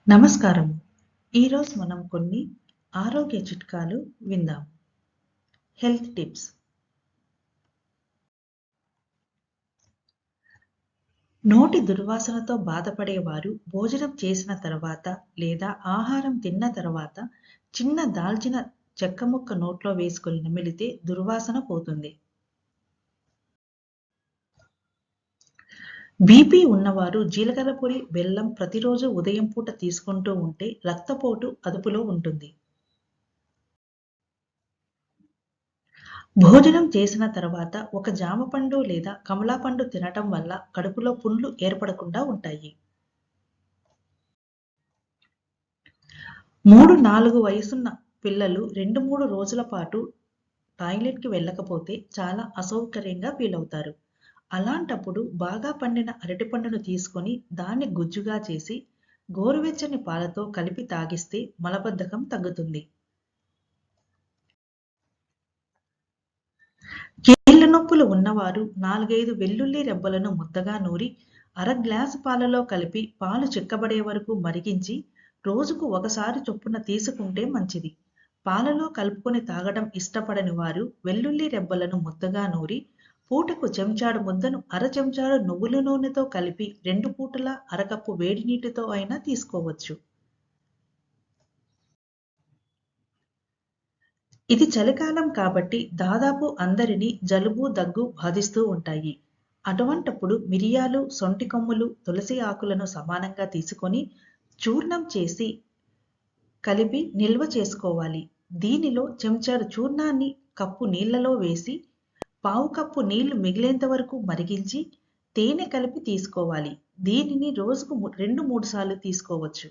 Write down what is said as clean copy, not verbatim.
నమస్కారం. ఈరోజు మనం కొన్ని ఆరోగ్య చిట్కాలు విందాం. Health tips. నోటి దుర్వాసనతో బాధపడేవారు భోజనం చేసిన తర్వాత లేదా ఆహారం తిన్న తర్వాత చిన్న దాల్చిన చెక్క ముక్క నోట్లో వేసుకొని నమిలితే దుర్వాసన పోతుంది. బీపీ ఉన్నవారు జీలకర్ర పొడి, బెల్లం ప్రతిరోజు ఉదయం పూట తీసుకుంటూ ఉంటే రక్తపోటు అదుపులో ఉంటుంది. భోజనం చేసిన తర్వాత ఒక జామ పండు లేదా కమలా పండు తినటం వల్ల కడుపులో పుండ్లు ఏర్పడకుండా ఉంటాయి. 3-4 వయసున్న పిల్లలు 2-3 రోజుల పాటు టాయిలెట్‌కి వెళ్ళకపోతే చాలా అసౌకర్యంగా ఫీలవుతారు. అలాంటప్పుడు బాగా పండిన అరటిపండును తీసుకొని దాన్ని గుజ్జుగా చేసి గోరువెచ్చని పాలతో కలిపి తాగిస్తే మలబద్ధకం తగ్గుతుంది. కీళ్ల నొప్పులు ఉన్నవారు 4-5 వెల్లుల్లి రెబ్బలను ముద్దగా నూరి అర గ్లాసు పాలలో కలిపి పాలు చిక్కబడే వరకు మరిగించి రోజుకు ఒకసారి చొప్పున తీసుకుంటే మంచిది. పాలలో కలుపుకొని తాగడం ఇష్టపడని వారు వెల్లుల్లి రెబ్బలను ముద్దగా నూరి పూటకు చెంచాడు ముద్దను అర చెంచాడు నువ్వుల నూనెతో కలిపి 2 పూటలా అరకప్పు వేడి నీటితో అయినా తీసుకోవచ్చు. ఇది చలికాలం కాబట్టి దాదాపు అందరినీ జలుబు, దగ్గు బాధిస్తూ ఉంటాయి. అటువంటప్పుడు మిరియాలు, సొంటి కొమ్ములు, తులసి ఆకులను సమానంగా తీసుకొని చూర్ణం చేసి కలిపి నిల్వ చేసుకోవాలి. దీనిలో చెంచాడు చూర్ణాన్ని కప్పు నీళ్లలో వేసి పావు కప్పు నీళ్లు మిగిలేంత వరకు మరిగించి తేనె కలిపి తీసుకోవాలి. దీనిని రోజుకు 2-3 సార్లు తీసుకోవచ్చు.